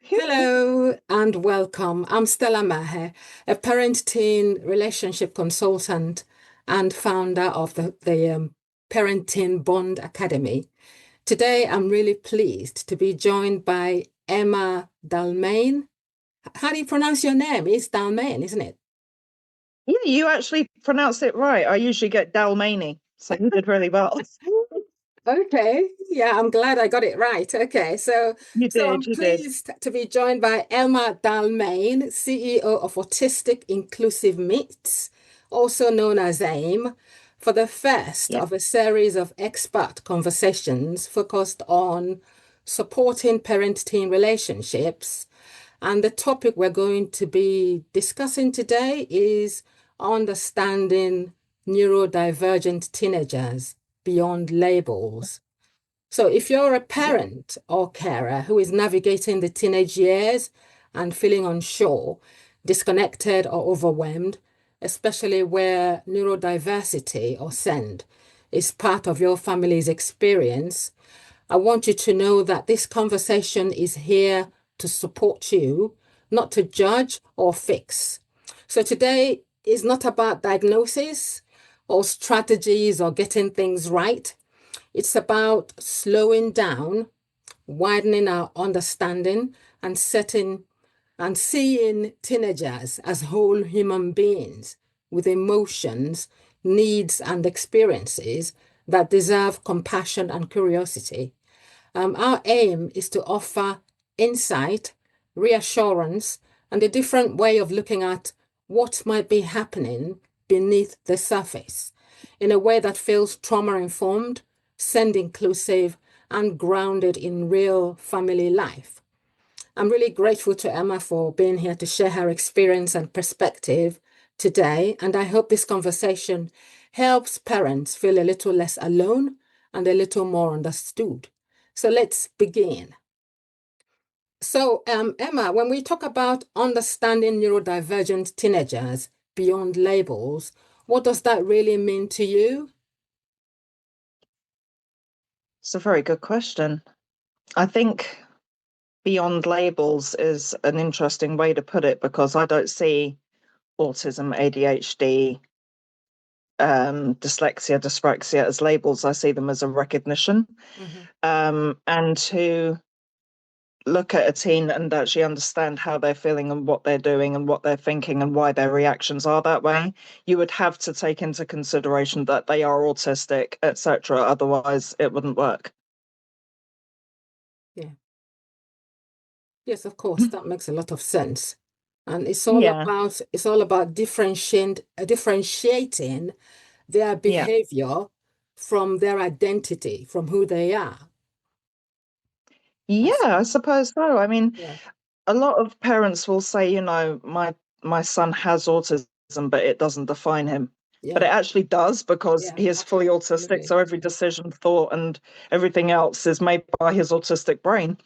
Hello and welcome. I'm Stella Maher, a parent-teen relationship consultant and founder of the Parent-Teen Bond Academy. Today, I'm really pleased to be joined by Emma Dalmayne. How do you pronounce your name? It's Dalmayne, isn't it? Yeah, you actually pronounced it right. I usually get Dalmayne, so you did really well. Okay, yeah, I'm glad I got it right. Okay, so You so did, I'm you did. pleased to be joined by Emma Dalmayne, CEO of Autistic Inclusive Meets, also known as AIM, for the first Yeah. of a series of expert conversations focused on supporting parent-teen relationships. And the topic we're going to be discussing today is understanding neurodivergent teenagers beyond labels. So, if you're a Yeah. parent or carer who is navigating the teenage years and feeling unsure, disconnected, or overwhelmed, especially where neurodiversity or SEND is part of your family's experience, I want you to know that this conversation is here to support you, not to judge or fix. So today is not about diagnosis or strategies or getting things right. It's about slowing down, widening our understanding, and setting and seeing teenagers as whole human beings with emotions, needs, and experiences that deserve compassion and curiosity. Our aim is to offer insight, reassurance, and a different way of looking at what might be happening beneath the surface in a way that feels trauma informed, send inclusive, and grounded in real family life. I'm really grateful to Emma for being here to share her experience and perspective today. And I hope this conversation helps parents feel a little less alone and a little more understood. So let's begin. So, Emma, when we talk about understanding neurodivergent teenagers beyond labels, what does that really mean to you? It's a very good question. I think beyond labels is an interesting way to put it because I don't see autism, ADHD, dyslexia, dyspraxia as labels. I see them as a recognition. Mhm. And to look at a teen and actually understand how they're feeling and what they're doing and what they're thinking and why their reactions are that way, you would have to take into consideration that they are autistic, etc. Otherwise, it wouldn't work. Yeah. Yes, of course, that makes a lot of sense. And Yeah, it's all about differentiating their yeah. behavior from their identity, from who they are. Yeah, That's I suppose so. I mean, yeah, a lot of parents will say, my son has autism, but it doesn't define him. But yeah, it actually does because yeah, he is fully autistic. absolutely. So every decision, thought, and everything else is made by his autistic brain.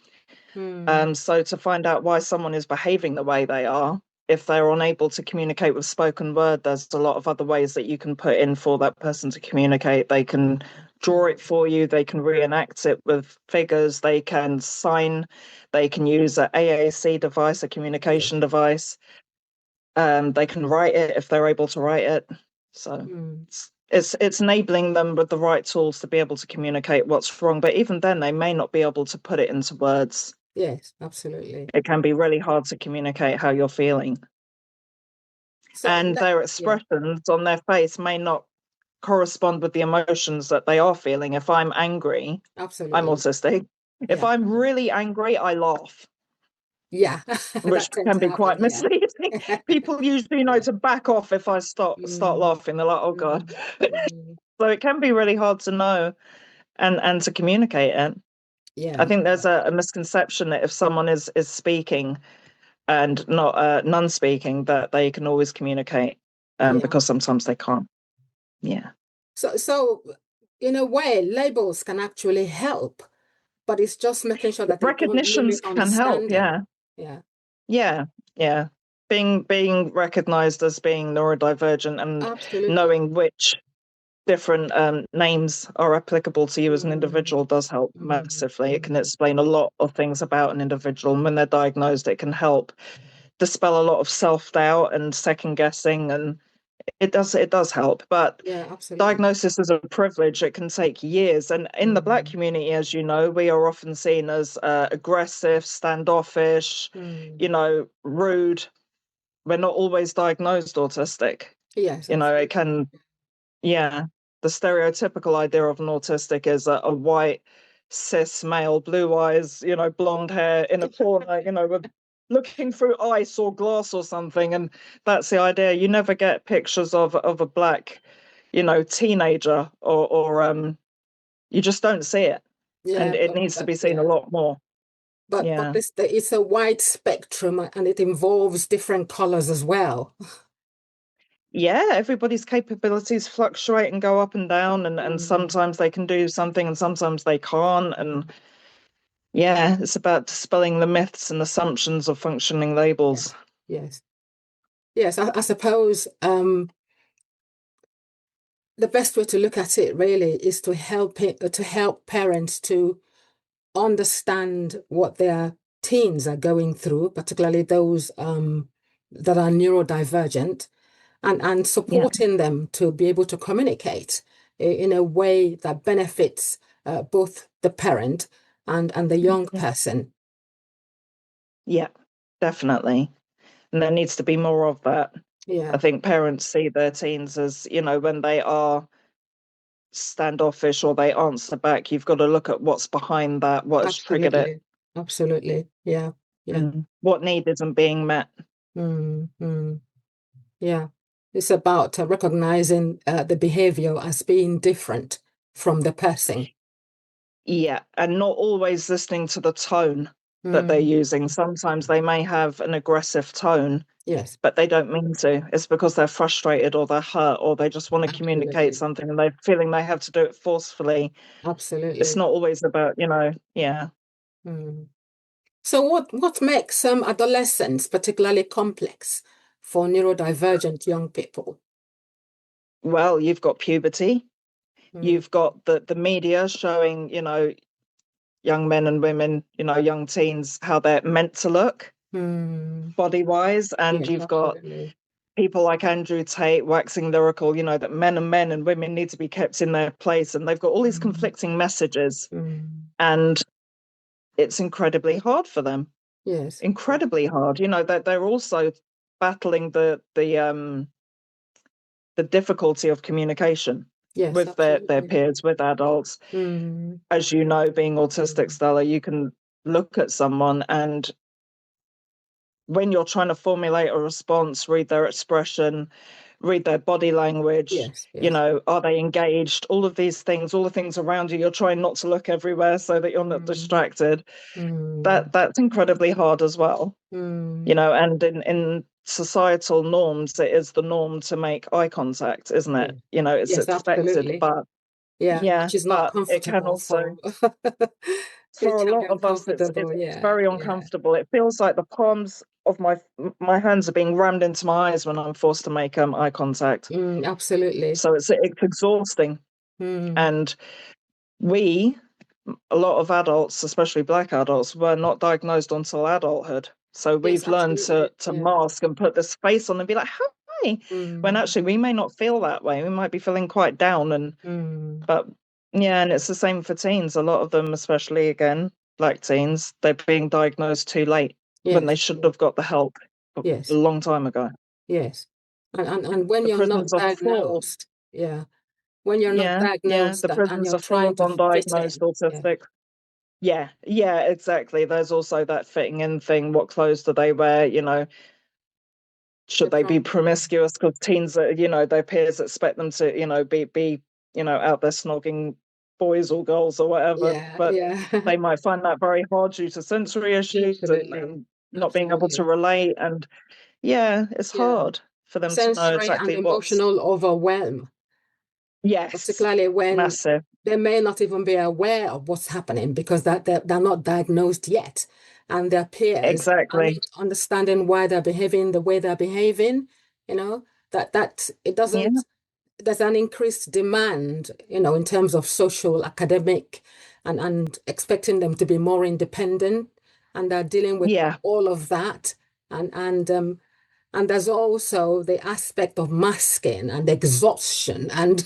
Hmm. So to find out why someone is behaving the way they are, if they're unable to communicate with spoken word, there's a lot of other ways that you can put in for that person to communicate. They can draw it for you, they can reenact it with figures, they can sign, they can use an AAC device, a Yeah. communication device. They can write it if they're able to write it. So Hmm. it's enabling them with the right tools to be able to communicate what's wrong. But even then, they may not be able to put it into words. Yes, absolutely. It can be really hard to communicate how you're feeling. So And let, their yeah, expressions on their face may not correspond with the emotions that they are feeling. If I'm angry, I'm absolutely. autistic. If Yeah, I'm really angry, I laugh, yeah, which that tends can to be happen. quite Yeah, misleading. People usually know yeah. to back off if I start Mm, laughing. They're like, oh God. mm, mm. So it can be really hard to know and to communicate it. I Yeah, think there's a misconception that if someone is speaking and not non-speaking, that they can always communicate, yeah. because sometimes they can't. Yeah. So in a way, labels can actually help, but it's just making sure that they don't Recognitions limit can help. understanding. Yeah. Yeah, Yeah. Yeah. Being recognized as being neurodivergent and absolutely. knowing which different names are applicable to you as an Mm, individual does help mm, massively. It can mm. explain a lot of things about an individual. And when they're diagnosed, it can help dispel a lot of self-doubt and second guessing, and it does help. But Yeah, absolutely. diagnosis is a privilege. It can take years. And in the Black Mm, community, as you know, we are often seen as aggressive, standoffish, mm. rude. We're not always diagnosed autistic. Yes, It absolutely. can, yeah. The stereotypical idea of an autistic is a white, cis male, blue eyes, blonde hair in a corner, with looking through ice or glass or something. And that's the idea. You never get pictures of a black, teenager or you just don't see it. And Yeah, it needs to but be seen a yeah. lot more. But Yeah. it's a wide spectrum and it involves different colors as well. Yeah, everybody's capabilities fluctuate and go up and down, and Mm, sometimes they can do something and sometimes they can't. And yeah, it's about dispelling the myths and assumptions of functioning labels. yes, yes. Yes, I suppose the best way to look at it really is to help parents to understand what their teens are going through, particularly those that are neurodivergent, and Yeah. supporting them to be able to communicate in a way that benefits both the parent and the young Yeah. person. Yeah, definitely. And there needs to be more of that. I Yeah, think parents see their teens as, when they are standoffish or they answer back, you've got to look at what's behind that, what has triggered it, absolutely. Absolutely. Yeah, yeah. what need isn't being met. Mm, mm. Yeah, it's about recognizing the behavior as being different from the person. Yeah, and not always listening to the tone that they're Mm, using. Sometimes they may have an aggressive tone, yes, but they don't mean to. It's because they're frustrated or they're hurt or they just want to communicate absolutely, something and they're feeling they have to do it forcefully. It's absolutely. not always about, yeah. Mm. So what makes some adolescents particularly complex for neurodivergent young people? Well, you've got puberty, Mm, you've got the media showing, young men and women, young teens, how they're meant to look mm, body wise. And yes, you've got absolutely. people like Andrew Tate waxing lyrical, that men and women need to be kept in their place. And they've got all these Mm, conflicting messages. mm, And it's incredibly hard for them. yes, Incredibly hard. That they're also battling the difficulty of communication yes, with their absolutely. peers, with adults. Mm, As you know, being autistic, mm, Stella, you can look at someone and when you're trying to formulate a response, read their expression, read their body language, yes, yes. are they engaged? All of these things, all the things around you, you're trying not to look everywhere so that you're not Mm, distracted. mm, That's incredibly hard as well. mm, And in societal norms, it is the norm to make eye contact, isn't it? yes, It's yes, expected, absolutely. but Yeah, yeah, which is not but it can comfortable also, for for it a can lot be of us, it's uncomfortable. Yeah, very yeah. uncomfortable. It feels like the palms of my hands are being rammed into my eyes when I'm forced to make eye contact. Mm, absolutely. So it's exhausting. Mm, And we, a lot of adults, especially Black adults, were not diagnosed until adulthood. So yes, we've learned absolutely. to Yeah. mask and put this face on and be like, hi, when Mm, actually we may not feel that way. We might be feeling quite down mm, but yeah, and it's the same for teens. A lot of them, especially again, Black teens, they're being diagnosed too late when they yes, should yes, have got the help a yes, long time ago. yes. And when The you're prisons not are full. diagnosed, yeah, when you're not Yeah, diagnosed the and prisons you're are full trying of to fit undiagnosed in, yeah, autistic. Yeah, exactly. There's also that fitting in thing. What clothes do they wear? Should you're they be trying to, promiscuous? Because teens, their peers expect them to, be, out there snogging boys or girls or whatever. yeah, But yeah, they might find that very hard due to sensory issues absolutely, and not being able to absolutely, relate. And yeah, it's yeah. hard for them to know Sensory and exactly what's, emotional overwhelm, yes, particularly when massive. they may not even be aware of what's happening because they're not diagnosed yet. And their peers are Exactly. not understanding why they're behaving the way they're behaving, you know, that it Yeah. doesn't. there's an increased demand, in terms of social, academic, and expecting them to be more independent, and they're dealing with Yeah, all of that. And there's also the aspect of masking and exhaustion and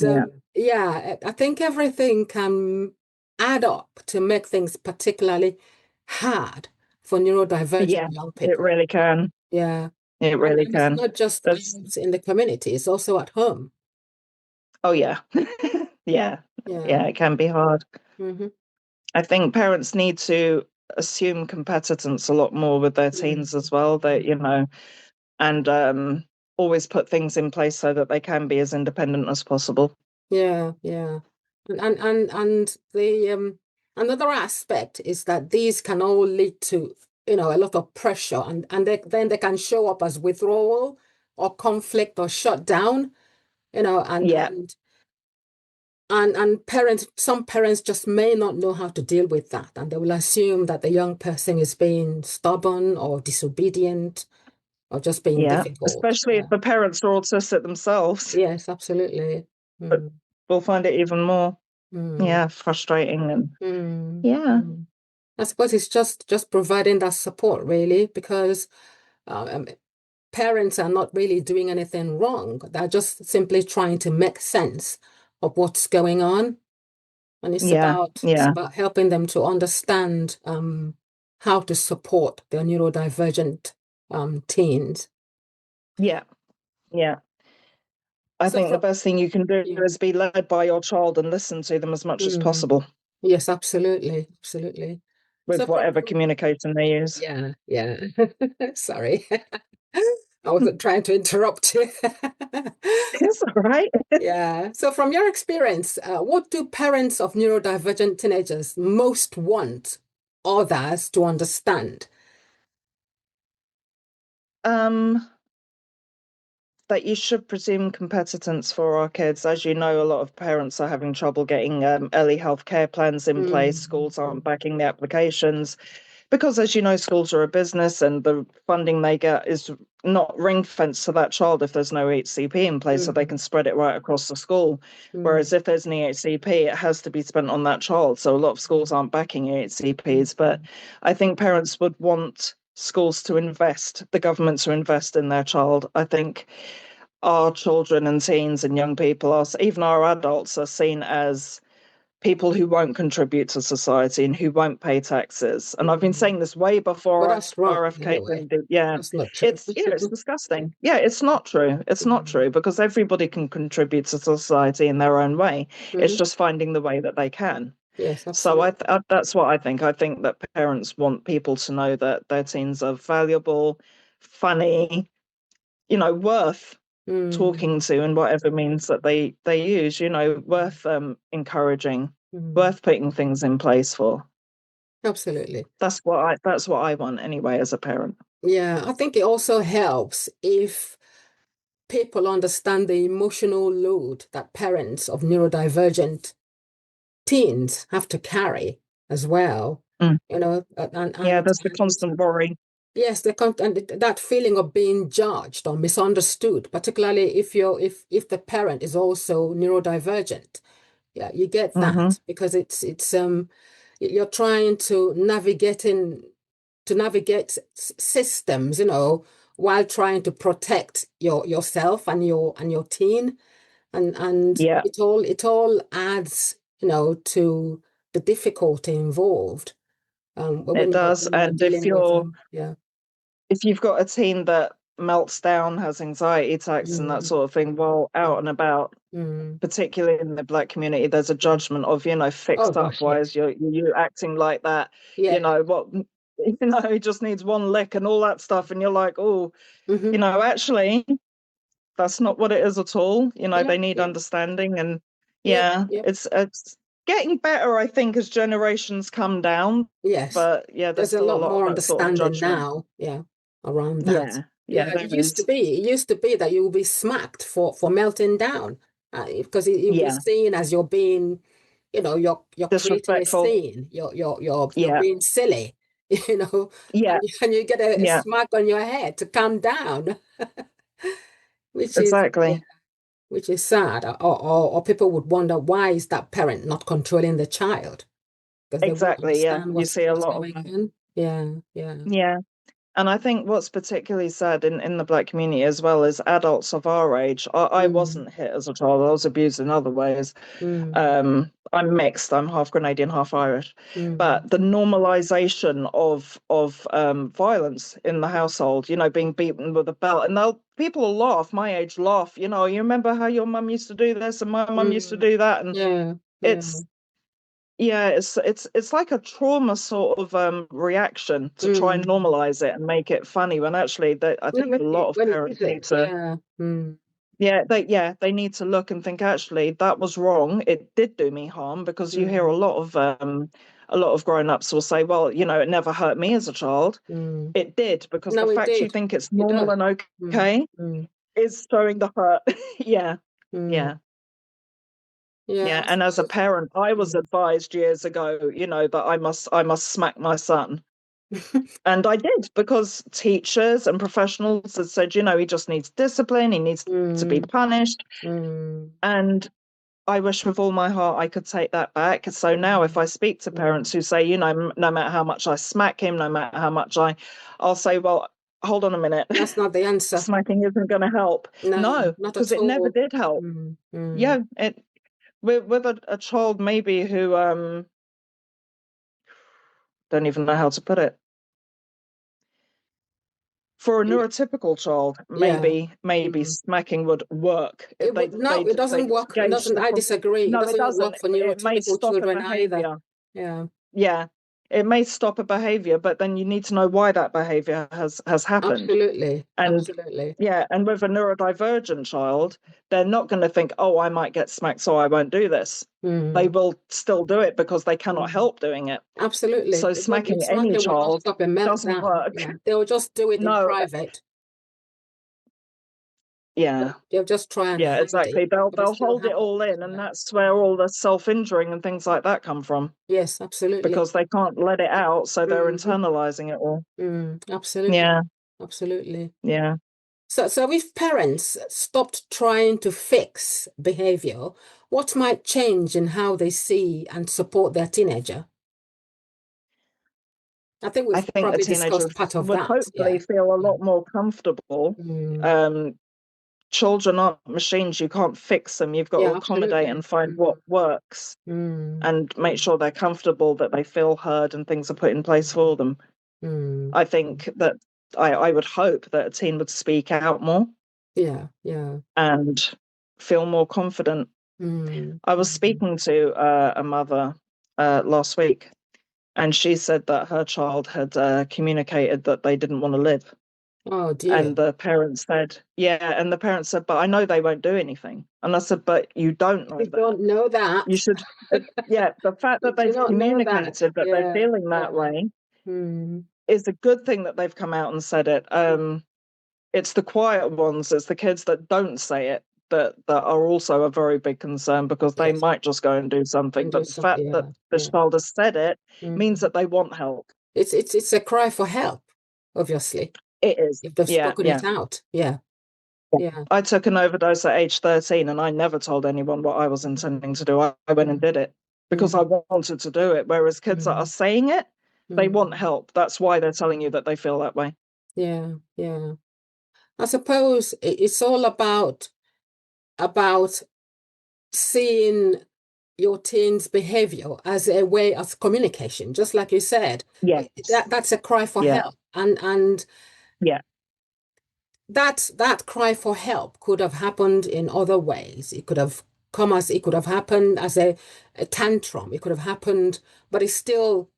yeah, yeah, I think everything can add up to make things particularly hard for neurodivergent yeah. young It people. really can. Yeah. It really And it's can. not just There's, out in the community, it's also at home. oh yeah, yeah, Yeah. yeah. It can be hard. Hmm. I think parents need to assume competence a lot more with their teens Hmm. as well. That and always put things in place so that they can be as independent as possible. Yeah, yeah. And the another aspect is that these can all lead to, a lot of pressure, and then they can show up as withdrawal or conflict or shutdown, you know, and Yeah, and and some parents just may not know how to deal with that, and they will assume that the young person is being stubborn or disobedient or just being yeah. difficult. Especially if Yeah. the parents are autistic themselves, Yes, absolutely. but Mm, we'll find it even more, mm, yeah, frustrating and mm, yeah, mm. I suppose it's just providing that support, really, because uh, um, parents are not really doing anything wrong. They're just simply trying to make sense of what's going on. And yeah, it's yeah, about helping them to understand how to support their neurodivergent teens. yeah, yeah. I So think the from best thing you can do yeah. is be led by your child and listen to them as much as Mm. possible Yes, absolutely, absolutely. So with whatever communication they use. yeah, yeah. Sorry. I wasn't trying to interrupt you. It's all right. Yeah. So from your experience, what do parents of neurodivergent teenagers most want others to understand? Um, that you should presume competence for our kids. As you know, a lot of parents are having trouble getting early health care plans in place. Mm, Schools aren't backing the applications because, as you know, schools are a business and the funding they get is not ring fenced to that child if there's no HCP in place, so they mm, can spread it right across the school. mm, Whereas if there's an EHCP, it has to be spent on that child. So a lot of schools aren't backing mm, EHCPs. But I think parents would want schools to invest, the government to invest in their child. I think our children and teens and young people are, even our adults are seen as people who won't contribute to society and who won't pay taxes. And I've been mm. saying this way But before that's wrong RFK anyway. thing. Yeah, That's not true. it's disgusting. Yeah, it's not true. It's not true Mhm. because everybody can contribute to society in their own way. It's Mhm. just finding the way that they can. Yes, So absolutely. that's what I think. I think that parents want people to know that their teens are valuable, funny, worth talking Mm, to in whatever means that they use, worth encouraging, mm. worth putting things in place for. Absolutely. That's what I want anyway as a parent. Yeah, I think it also helps if people understand the emotional load that parents of neurodivergent teens have to carry as well. Mm. Yeah, there's the And constant worry. yes, and that feeling of being judged or misunderstood, particularly if the parent is also neurodivergent. Yeah, you get Hmm. that because it's you're trying to navigate systems, while trying to protect yourself and your teen, and Yeah, it all adds, to the difficulty involved, it does. when you're And if dealing with you're them. Yeah. if you've got a teen that melts down, has anxiety attacks and that Mm, sort of thing while mm, out and about, mm. particularly in the Black community, there's a judgment of, Oh fixed up. gosh, Why is yes. you acting like that? Yeah. What, he just needs one lick and all that stuff. And you're like, oh, Hmm. actually, that's not what it is at all. Yeah, They need yeah, understanding. And yeah, yeah, yeah. it's getting better, I think, as generations come down. Yes. But yeah, there's There's a still a lot lot of more that sort of understanding judgment. now, yeah, around that. Yeah, yeah, Yeah, there is. it used to be that you would be smacked for melting down, because you'll be Yeah, seen as you're being, you're creating a disrespectful. scene, you're Yeah, being silly, you know, yeah, and you get a yeah. smack on your head to calm down. which is yeah, Exactly. which is sad. Or people would wonder, why is that parent not controlling the child? Because they won't Exactly. Yeah. understand You see a what's lot of, going on. Yeah, yeah. yeah. And I think what's particularly sad in the Black community as well is adults of our age. I Mm, wasn't hit as a child. I was abused in other ways. mm, I'm mixed. I'm half Grenadian, half Irish. mm, But the normalization of violence in the household, being beaten with a belt, and people will laugh. My age laugh. You remember how your mum used to do this, and my mum used to mm. do that, and Yeah, yeah. it's yeah, it's like a trauma sort of reaction to try and Mm. normalize it and make it funny when actually I think a lot of When it parents need isn't, to yeah. Mm, they need to look and think actually that was wrong. It did do me harm because you hear mm, a lot of grown-ups will say, well, it never hurt me as a child. mm. It did because the No, it fact you did. think it's It normal does. and Mm, okay mm, is showing the hurt. Yeah, mm. yeah. Yeah, Yeah, I and as a suppose. parent, I was Mm. advised years ago, that I must smack my son. And I did because teachers and professionals had said, he just needs discipline, he needs to be Mm, punished. mm, And I wish with all my heart I could take that back. So now if mm, I speak to mm. parents who say, no matter how much I smack him, no matter how much I'll say, well, hold on a minute. That's not the answer. Smacking isn't going to help. No, No, not because at it never all. did help. Mm, mm, Yeah, with a child maybe who don't even know how to put it. For a mm, neurotypical child, yeah. maybe Mm. smacking would work if It would no, it doesn't they'd work. It gauge doesn't. the I disagree. It no, it doesn't doesn't. work for It may neurotypical stop a children either. behavior. Yeah, Yeah, it may stop a behavior, but then you need to know why that behavior has happened. absolutely, And absolutely. yeah, and with a neurodivergent child, they're not going to think, oh, I might get smacked, so I won't do this. They Mm, will still do it because they cannot mm. help doing it. Absolutely. So It won't, smacking smacking any will not child stop a doesn't meltdown. work. Yeah, they will just do it in No, private. yeah. They'll just try and Yeah, hide it, exactly. They'll but it they'll still hold it all happens. in, and Yeah. that's where all the self-injuring and things like that come from Yes, absolutely. because they can't let it out, so they're Hmm. internalizing it all. Absolutely. Yeah, Absolutely. yeah. So if parents stopped trying to fix behavior, what might change in how they see and support their teenager? I think I we've think the probably discussed teenagers part of would that. hopefully Yeah. feel a Yeah. lot more comfortable. Mm. Um, Children aren't machines; you can't fix them. You've got to Yeah, accommodate absolutely. and find what works, Mm. and make Mm. sure they're comfortable, that they feel heard, and things are put in place for them. Mm. I think that I would hope that a teen would speak out more Yeah, yeah. and feel more confident. Mm. I was Mm. speaking to a mother last week, and she said that her child had communicated that they didn't want to live. Oh And dear. the parents said, yeah, and the parents said, but I know they won't do anything. And I said, but you don't know You that. don't know You that. should, yeah, the fact You that do they've not know that. communicated that they're Yeah, feeling that yeah. way Mm. is a good thing that they've come out and said it. It's the quiet ones, it's the kids that don't say it that are also a very big concern because they Yes. might just go and do And something. do But the something. fact that Yeah, the yeah. child has said it means Mm. that they want help. It's a cry for help, obviously, It is. if they've Yeah, spoken yeah. it out. Yeah, yeah. I took an overdose at age 13 and I never told anyone what I was intending to do. I went and Mm. did it because I Mm. wanted to do it. Whereas kids that are Mm. saying it, they want Mm. help. That's why they're telling you that they feel that way. Yeah, yeah. I suppose it's all about seeing your teen's behavior as a way of communication, just like you said. Yes. That's a cry for Yeah. help. And Yeah. that cry for help could have happened in other ways. It could have happened as a tantrum. It could have happened, but it's still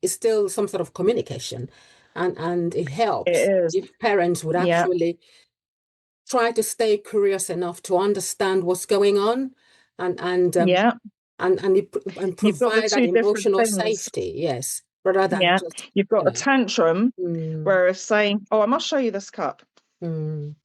some sort of communication. And it It helps is. if parents would Yeah. actually try to stay curious enough to understand what's going on and and um Yeah. and You've got the provide that two different emotional things. safety, yes, rather than Yeah. just, You've you got a know, tantrum mm, where if saying, oh, I must show you this cup. mm,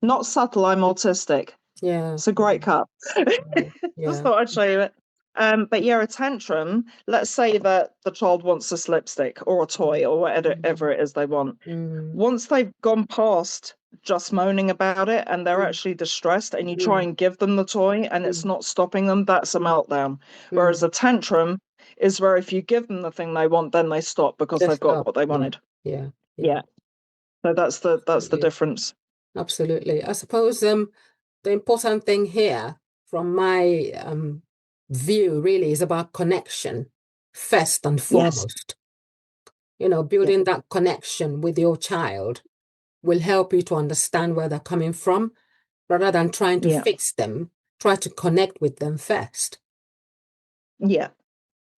Not subtle, I'm autistic. yeah, It's a great cup. yeah, Just yeah, thought I'd show you it. But yeah, a tantrum, let's say that the child wants a lipstick or a toy or whatever Mm, it is they want. mm, Once they've gone past just moaning about it and they're mm, actually distressed and you try mm, and give them the toy and it's mm, not stopping them, that's a meltdown. Whereas mm. a tantrum is where if you give them the thing they want, then they stop because they've Just got stop. what they Yeah, wanted. yeah, yeah. Yeah. So that's the Absolutely. difference. Absolutely. I suppose the important thing here, from my view, really is about connection first and Yes. foremost. Yeah. Building that connection with your child will help you to understand where they're coming from rather than trying to Yeah. fix them. Try to connect with them first. Yeah.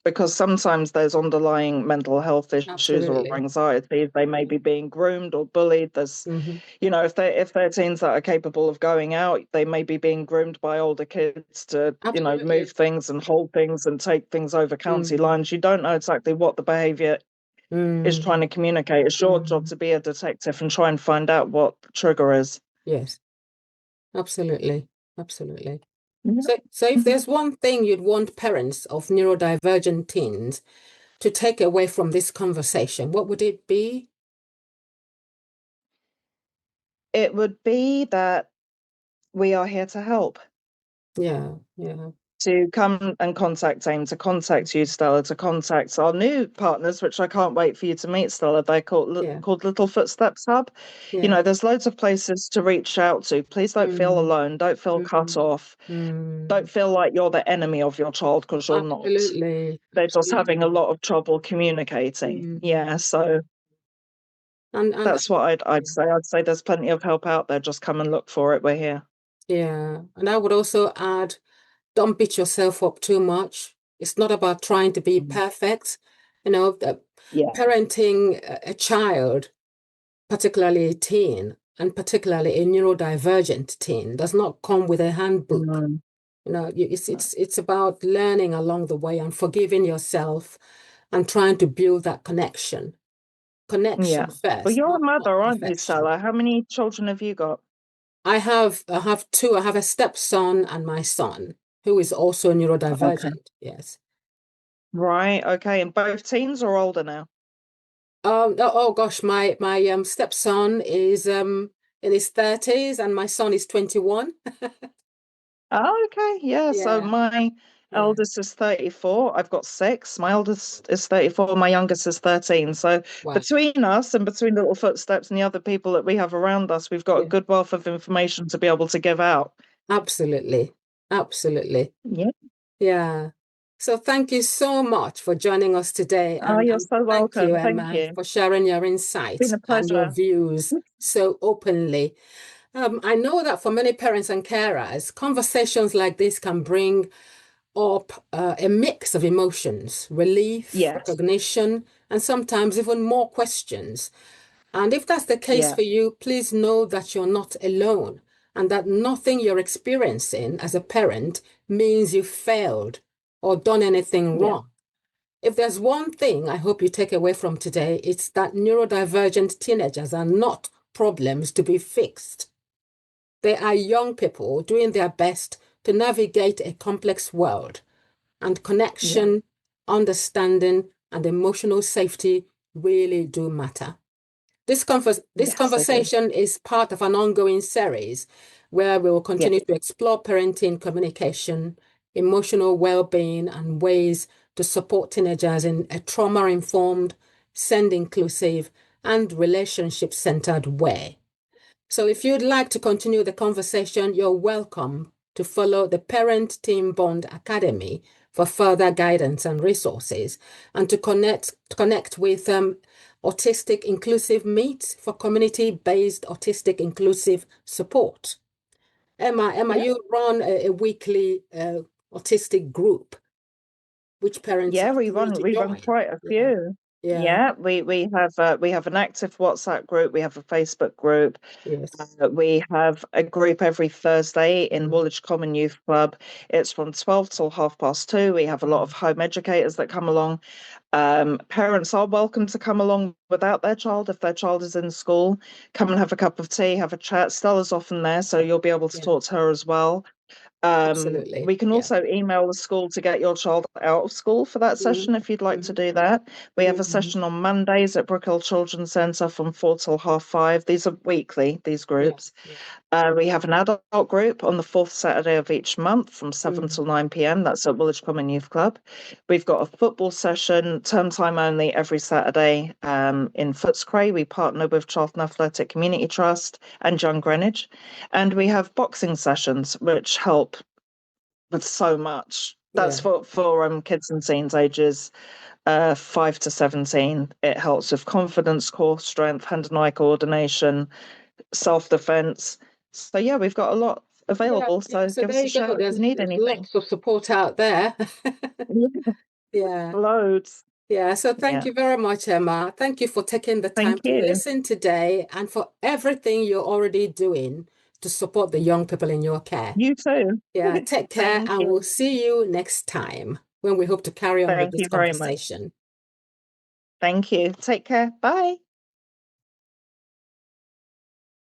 Because sometimes there's underlying mental health issues or Absolutely. anxieties. They may be being groomed or bullied. There's, Hmm. if they're teens that are capable of going out, they may be being groomed by older kids to, move Absolutely. things and hold things and take things over county Mm, lines. You don't know exactly what the behaviour is trying mm, to communicate. It's your job mm. to be a detective and try and find out what the trigger is. Yes, absolutely. Absolutely. Yeah. So if there's one thing you'd want parents of neurodivergent teens to take away from this conversation, what would it be? It would be that we are here to help. Yeah, yeah, To come and contact AIM, to contact you, Stella, to contact our new partners, which I can't wait for you to meet, Stella. They're yeah, called Little Footsteps Hub. yeah. There's loads of places to reach out to. Please don't feel Mm, alone. Don't feel cut mm, off. Don't mm. feel like you're the enemy of your child because you're not. Absolutely, They're just having a absolutely. lot of trouble communicating. Mm. Yeah, so And that's what I'd say. I'd say there's plenty of help out there. Just come and look for it. We're here. yeah, and I would also add, don't beat yourself up too much. It's not about trying to be Mm. perfect. Yeah, Parenting a child, particularly a teen, and particularly a neurodivergent teen, does not come with a handbook. mm, It's about learning along the way and forgiving yourself and trying to build that connection. yeah. Connection Well, first, you're a not mother, aren't you, perfection. Stella? How many children have you got? I have two. I have a stepson and my son, who is also Okay. neurodivergent. Yes. Right. Okay. And both teens or older now? Oh gosh, my stepson is in his 30s and my son is 21. Oh, okay. Yeah. So Yeah, my yeah. eldest is 34. I've got six. My eldest is 34. My youngest is 13. So Wow. between us and between Little Footsteps and the other people that we have around us, we've got a Yeah. good wealth of information to be able to give out. Absolutely. Absolutely. Yeah. Yeah. So thank you so much for joining us today. Oh, you're And so thank you, welcome. Thank Emma, you. for sharing your It's been insights a and your pleasure. views so openly. I know that for many parents and carers, conversations like this can bring up a mix of emotions, relief, Yes. recognition, and sometimes even more questions. And if that's the case Yeah. for you, please know that you're not alone and that nothing you're experiencing as a parent means you failed or done anything Yeah. wrong. If there's one thing I hope you take away from today, it's that neurodivergent teenagers are not problems to be fixed. They are young people doing their best to navigate a complex world, and Yeah. connection, understanding, and emotional safety really do matter. This Yes, they do. conversation is part of an ongoing series where we will Yeah. continue to explore parenting communication, emotional well-being, and ways to support teenagers in a trauma-informed, send-inclusive, and relationship-centered way. So if you'd like to continue the conversation, you're welcome to follow the Parent Team Bond Academy for further guidance and resources, and to connect with Autistic Inclusive Meet for community-based autistic inclusive support. Emma, Yeah. you run a weekly autistic group which parents Yeah, are free to we run join. quite a Yeah, few. yeah, Yeah, we have an active WhatsApp group. We have a Facebook group. yes. We have a group every Thursday in Mm, Woolwich Common Youth Club. It's from 12 till 2:30. We have a lot of mm, home educators that come along. Parents are welcome to come along without their child if their child is in school. Come and have a cup of tea, have a chat. Stella's often there, so you'll be able to yeah. talk to her as well. Absolutely. We can Yeah. also email the school to get your child out of school for that session if you'd like to Mm-hmm. do that. We have a Mm-hmm. session on Mondays at Brookhill Children's Centre from 4 till 5:30. These are weekly, these Yeah. groups. Yeah. We have an adult group on the fourth Saturday of each month from 7 Mm. till 9 p.m. That's at Woolwich Common Youth Club. We've got a football session, term time only, every Saturday in Footscray. We partner with Charlton Athletic Community Trust and Young Greenwich. And we have boxing sessions, which help with so much. That's Yeah. for kids and teens ages 5 to 17. It helps with confidence, core strength, hand and eye coordination, self-defense. So yeah, we've got a lot Yeah. available. Yeah. So So give there us a you go. shout if you need There's anything. lots of support out there. Yeah, Yeah. loads. Yeah. So thank Yeah. you very much, Emma. Thank you for taking the time Thank to you. listen today and for everything you're already doing to support the young people in your care. You too. Yeah. Take care, Thank and we'll you. see you next time when we hope to carry on with Thank this you very much. conversation. Thank you. Take care. Bye.